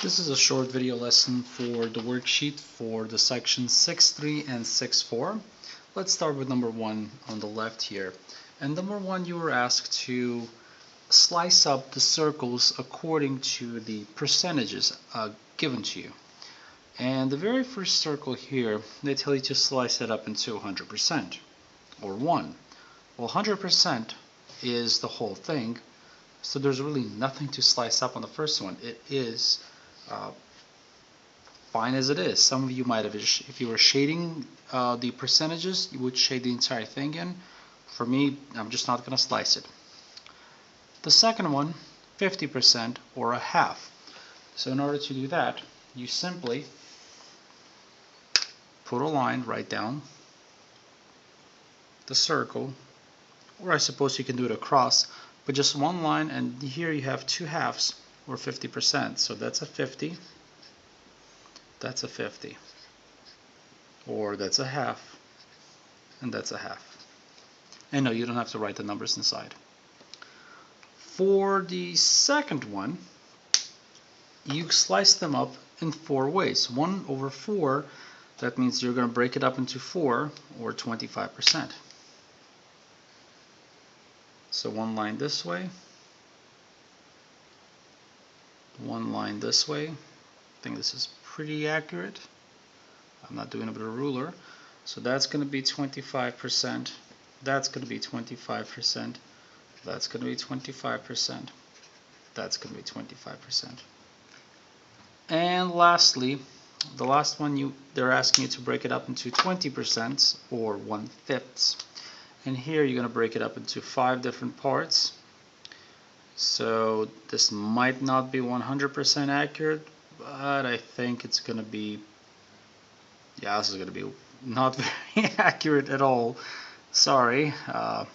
This is a short video lesson for the worksheet for the sections 6.3 and 6.4. Let's start with number 1 on the left here. And number 1, you were asked to slice up the circles according to the percentages given to you. And the very first circle here, they tell you to slice it up into 100% or 1. Well, 100% is the whole thing, so there's really nothing to slice up on the first one. It is fine as it is. Some of you might have, if you were shading the percentages, you would shade the entire thing in. For me, I'm just not going to slice it. The second one, 50% or a half. So in order to do that, you simply put a line right down the circle, or I suppose you can do it across, but just one line, and here you have two halves, or 50%. So that's a 50, that's a 50, or that's a half, and that's a half. And no, you don't have to write the numbers inside. For the second one, you slice them up in 4 ways. 1 over 4, that means you're going to break it up into 4, or 25%. So one line this way, one line this way. I think this is pretty accurate. I'm not doing it with a ruler. So that's going to be 25%. That's going to be 25%. That's going to be 25%. That's going to be 25%. And lastly, the last one, they're asking you to break it up into 20% or 1/5. And here you're going to break it up into 5 different parts. So this might not be 100% accurate, but I think it's going to be, yeah, this is going to be not very accurate at all. Sorry. We're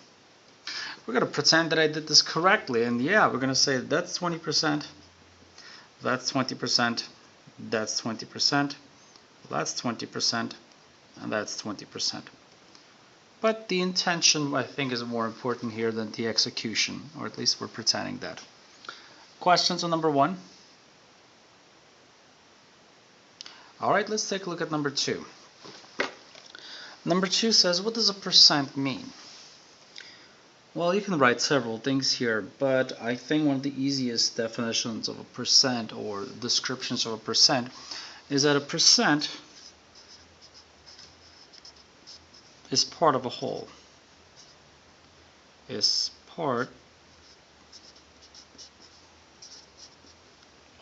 going to pretend that I did this correctly, and yeah, we're going to say that's 20%, that's 20%, that's 20%, that's 20%, and that's 20%. But the intention, I think, is more important here than the execution, or at least we're pretending that. Questions on number 1? Alright, let's take a look at number 2. Number 2 says, what does a percent mean? Well, you can write several things here, but I think one of the easiest definitions of a percent or descriptions of a percent is that a percent is part of a whole. Is part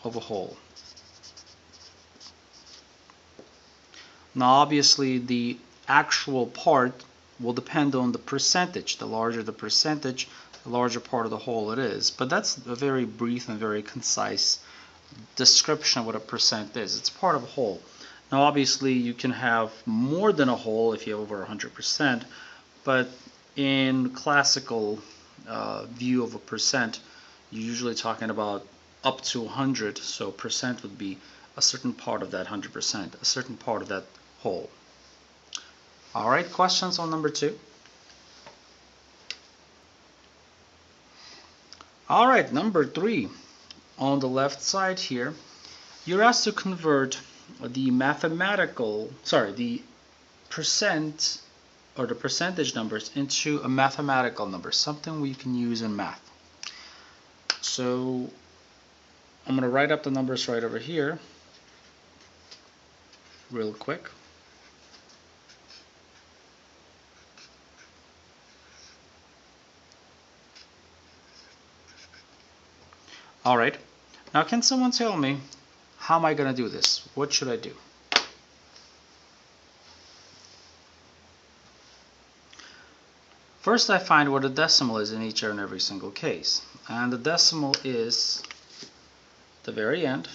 of a whole. Now obviously the actual part will depend on the percentage. The larger the percentage, the larger part of the whole it is. But that's a very brief and very concise description of what a percent is. It's part of a whole. Now obviously you can have more than a whole if you have over 100%, but in classical view of a percent, you're usually talking about up to 100, so percent would be a certain part of that 100%, a certain part of that whole. Alright, questions on number 2? Alright, number 3. On the left side here, you're asked to convert the the percent or the percentage numbers into a mathematical number, something we can use in math. So I'm going to write up the numbers right over here real quick. Alright, now can someone tell me, how am I going to do this? What should I do? First I find what a decimal is in each and every single case. And the decimal is the very end.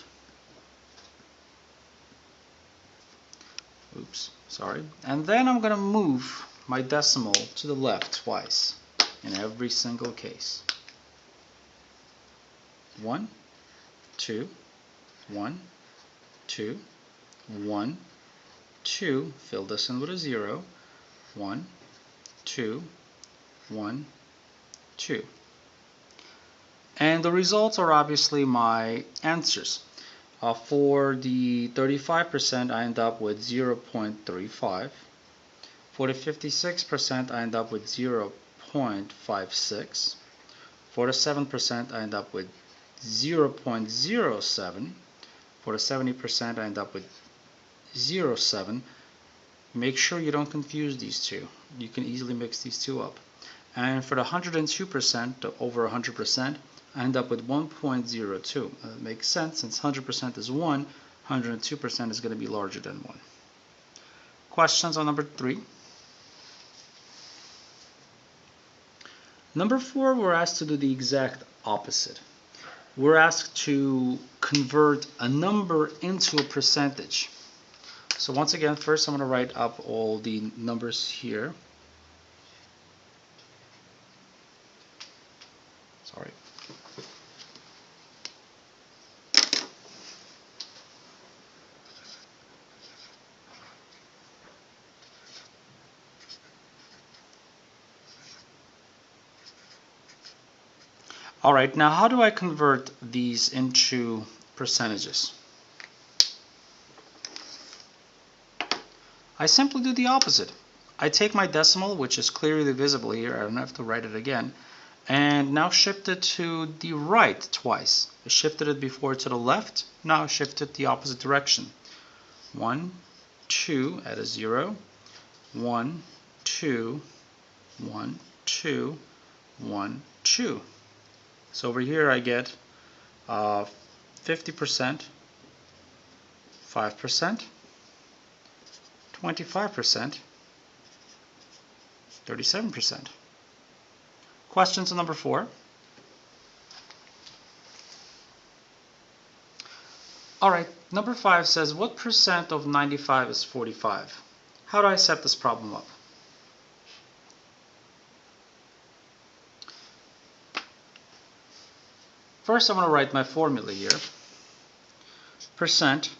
Oops, sorry. And then I'm going to move my decimal to the left twice in every single case. 1, 2, 1, 2, 1, 2, fill this in with a 0, 1, 2, 1, 2. And the results are obviously my answers. For the 35%, I end up with 0.35. For the 56%, I end up with 0.56. For the 7%, I end up with 0.07. For the 70%, I end up with 0.07. Make sure you don't confuse these two. You can easily mix these two up. And for the 102%, over 100%, I end up with 1.02. That makes sense, since 100% is 1, 102% is going to be larger than 1. Questions on number 3? Number 4, we're asked to do the exact opposite. We're asked to convert a number into a percentage. So once again, first I'm going to write up all the numbers here. Sorry. Alright, now how do I convert these into percentages? I simply do the opposite. I take my decimal, which is clearly visible here, I don't have to write it again, and now shift it to the right twice. I shifted it before to the left, now I shift it the opposite direction. 1, 2, add a 0, 1, 2, 1, 2, 1, 2. So over here I get 50%, 5%, 25%, 37%. Questions on number 4? Alright, number 5 says, what percent of 95 is 45? How do I set this problem up? First, I'm going to write my formula here. Percent,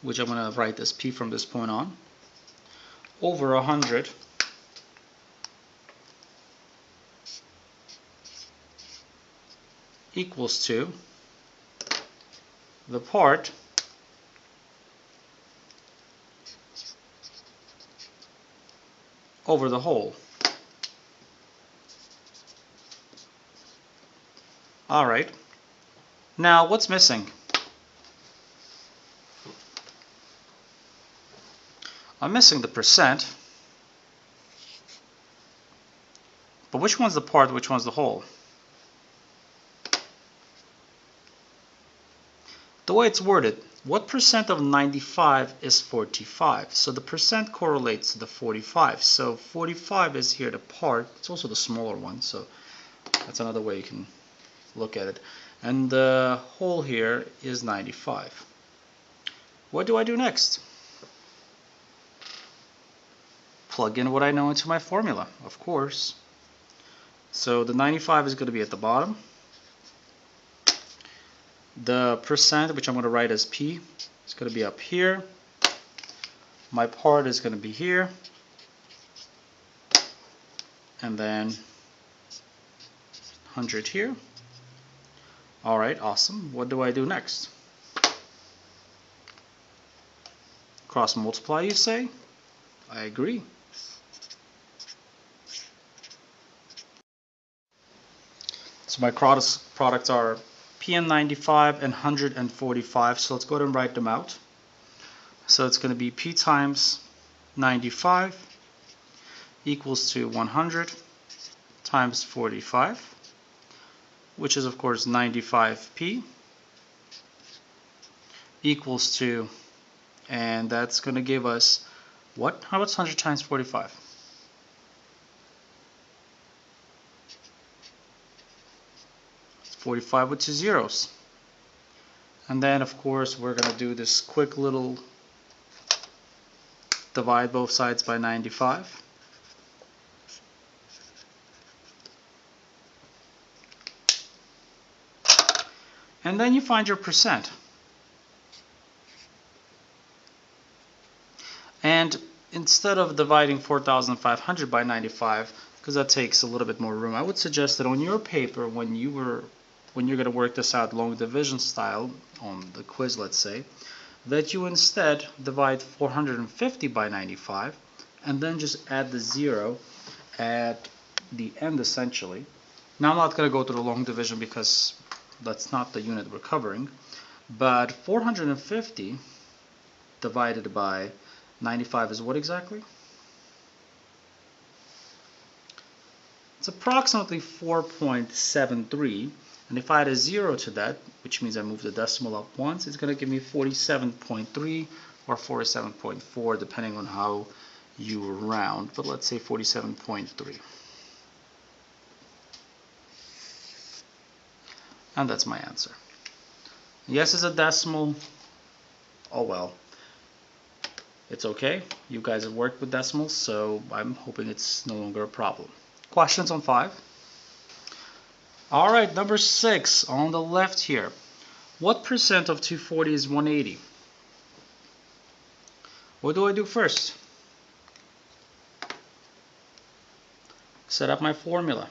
which I'm going to write as P from this point on, over 100 equals to the part over the whole. Alright, now what's missing? I'm missing the percent, but which one's the part, which one's the whole? The way it's worded, what percent of 95 is 45? So the percent correlates to the 45. So 45 is here the part. It's also the smaller one, so that's another way you can look at it. And the whole here is 95. What do I do next? Plug in what I know into my formula, of course. So the 95 is going to be at the bottom. The percent, which I'm going to write as P, is going to be up here. My part is going to be here. And then 100 here. Alright, awesome. What do I do next? Cross multiply, you say? I agree. So my products are P95 and 145, so let's go ahead and write them out. So it's going to be P times 95 equals to 100 times 45, which is of course 95P, equals to, and that's going to give us what? How about 100 times 45? 45 with 2 zeros. And then of course we're going to do this quick little divide both sides by 95. And then you find your percent. And instead of dividing 4,500 by 95, because that takes a little bit more room, I would suggest that on your paper, when you were when you're going to work this out long division style on the quiz, let's say, that you instead divide 450 by 95 and then just add the 0 at the end essentially. Now I'm not going to go to the long division because that's not the unit we're covering, but 450 divided by 95 is what exactly? It's approximately 4.73, and if I add a 0 to that, which means I move the decimal up once, it's going to give me 47.3 or 47.4 depending on how you round, but let's say 47.3. And that's my answer. Yes, it's a decimal. Oh well. It's okay. You guys have worked with decimals, so I'm hoping it's no longer a problem. Questions on 5? Alright, number 6 on the left here. What percent of 240 is 180? What do I do first? Set up my formula.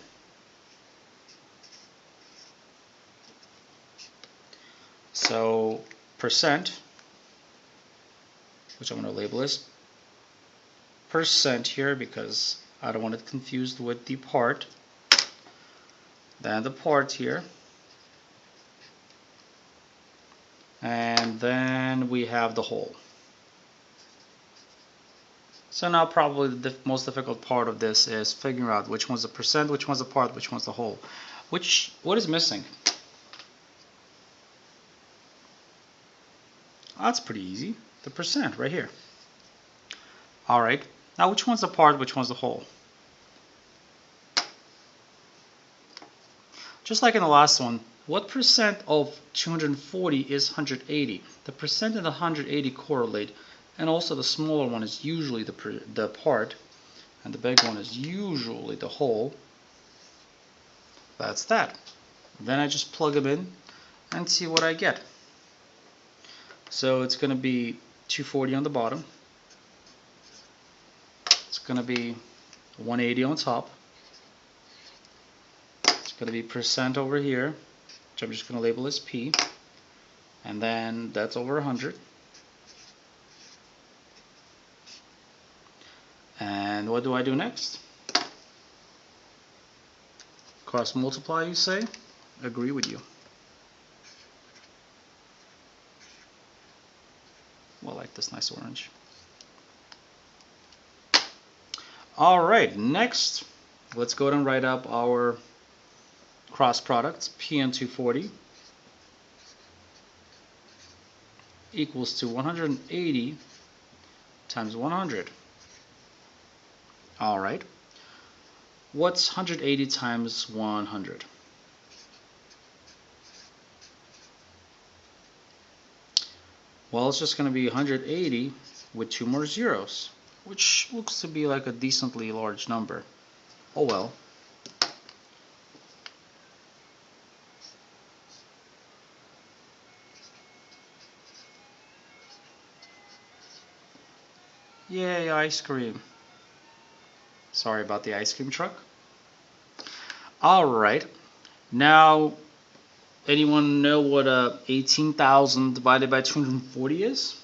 So percent, which I'm going to label as percent here because I don't want it confused with the part. Then the part here. And then we have the whole. So now probably the most difficult part of this is figuring out which one's the percent, which one's the part, which one's the whole. What is missing? That's pretty easy. The percent right here. Alright, now which one's the part, which one's the whole? Just like in the last one, what percent of 240 is 180? The percent and the 180 correlate, and also the smaller one is usually the part, and the big one is usually the whole. That's that. Then I just plug them in and see what I get. So it's going to be 240 on the bottom. It's going to be 180 on top. It's going to be percent over here, which I'm just going to label as P. And then that's over 100. And what do I do next? Cross multiply, you say? Agree with you. Well, I like this nice orange. Alright, next, let's go ahead and write up our cross products. P and 240 equals to 180 times 100. Alright, what's 180 times 100? Well, it's just going to be 180 with 2 more zeros, which looks to be like a decently large number. Oh well. Yay, ice cream. Sorry about the ice cream truck. Alright, now anyone know what 18,000 divided by 240 is?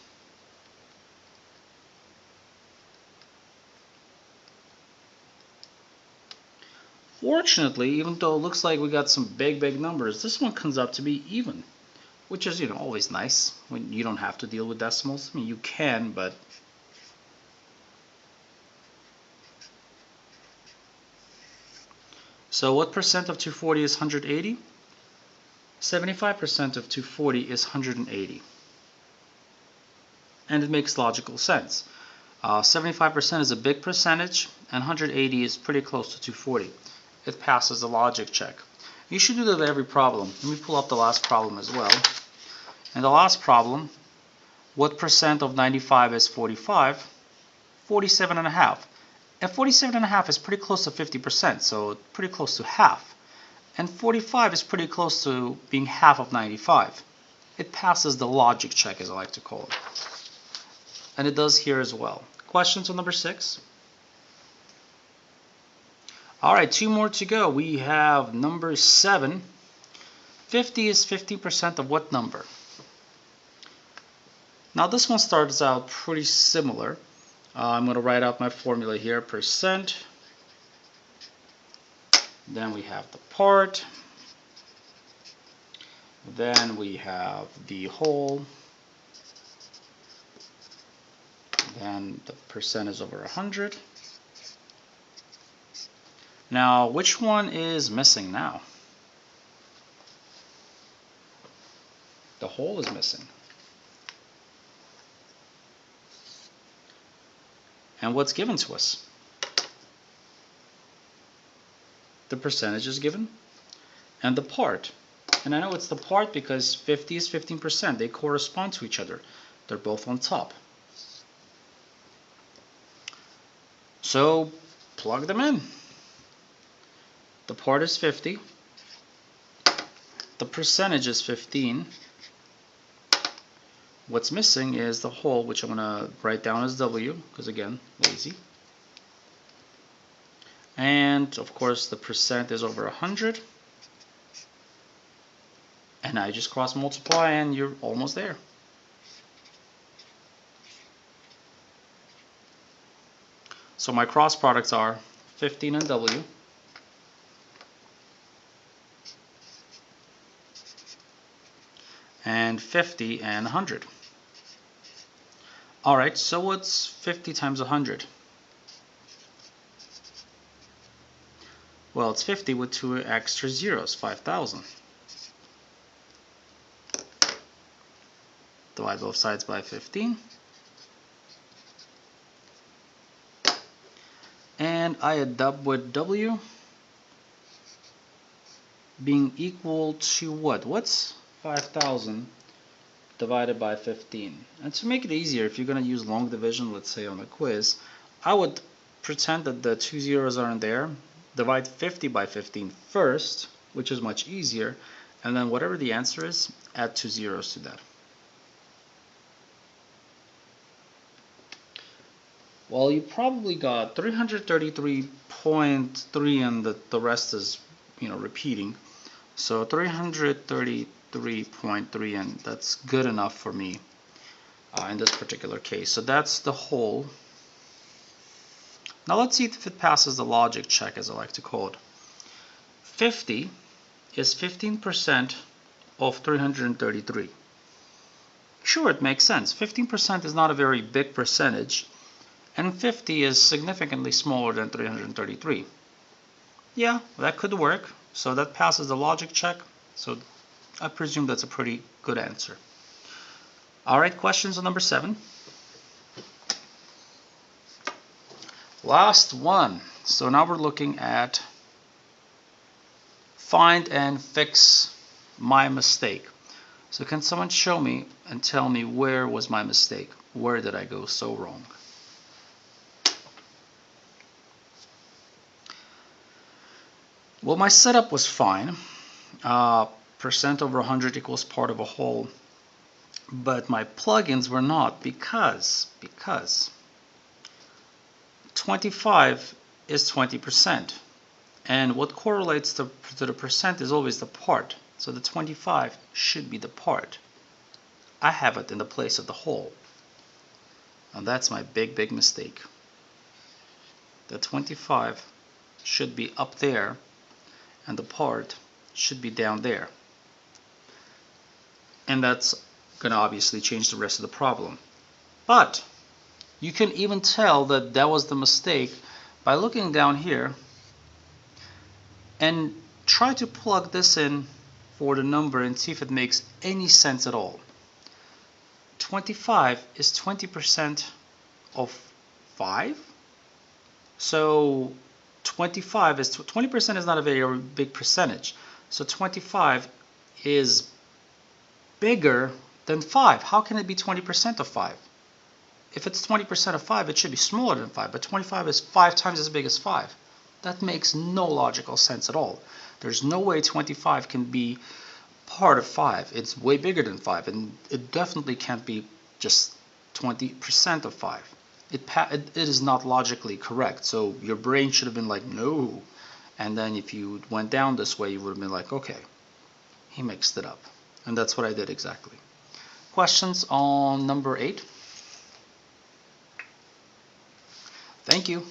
Fortunately, even though it looks like we got some big numbers, this one comes out to be even, which is, always nice when you don't have to deal with decimals. I mean, you can, but so what percent of 240 is 180? 75% of 240 is 180. And it makes logical sense. 75% is a big percentage, and 180 is pretty close to 240. It passes the logic check. You should do that with every problem. Let me pull up the last problem as well. In the last problem, what percent of 95 is 45? 47.5. And 47.5 is pretty close to 50%, so pretty close to half. And 45 is pretty close to being half of 95. It passes the logic check, as I like to call it. And it does here as well. Questions on number 6? Alright, 2 more to go. We have number 7. 50 is 15% of what number? Now this one starts out pretty similar. I'm going to write out my formula here, percent. Then we have the part. Then we have the whole. Then the percent is over 100. Now, which one is missing now? The whole is missing. And what's given to us? The percentage is given, and the part. And I know it's the part because 50 is 15%. They correspond to each other. They're both on top. So plug them in. The part is 50. The percentage is 15. What's missing is the whole, which I'm going to write down as W, because again, lazy. And of course the percent is over 100. And I just cross multiply and you're almost there. So my cross products are 15 and W. And 50 and 100. Alright, so what's 50 times 100? Well, it's 50 with 2 extra zeros, 5,000. Divide both sides by 15. And I end up with W being equal to what? What's 5,000 divided by 15? And to make it easier, if you're going to use long division, let's say on a quiz, I would pretend that the 2 zeros aren't there, divide 50 by 15 first, which is much easier, and then whatever the answer is, add 2 zeros to that. Well, you probably got 333.3 and the rest is, repeating. So 333.3, and that's good enough for me in this particular case. So that's the whole. Now let's see if it passes the logic check, as I like to call it. 50 is 15% of 333. Sure, it makes sense. 15% is not a very big percentage, and 50 is significantly smaller than 333. Yeah, that could work. So that passes the logic check. So I presume that's a pretty good answer. Alright, questions on number 7. Last one. So now we're looking at find and fix my mistake. So can someone show me and tell me where was my mistake? Where did I go so wrong? Well, my setup was fine. Percent over 100 equals part of a whole. But my plugins were not because 25 is 20%. And what correlates to the percent is always the part. So the 25 should be the part. I have it in the place of the whole. And that's my big mistake. The 25 should be up there, and the part should be down there. And that's going to obviously change the rest of the problem. But you can even tell that that was the mistake by looking down here and try to plug this in for the number and see if it makes any sense at all. 25 is 20% of 5. So 25 is 20% is not a very big percentage. So 25 is bigger than 5. How can it be 20% of 5? If it's 20% of 5, it should be smaller than 5, but 25 is 5 times as big as 5. That makes no logical sense at all. There's no way 25 can be part of 5. It's way bigger than 5, and it definitely can't be just 20% of 5. It is not logically correct. So your brain should have been like, no. And then if you went down this way, you would have been like, okay, he mixed it up. And that's what I did exactly. Questions on number 8? Thank you.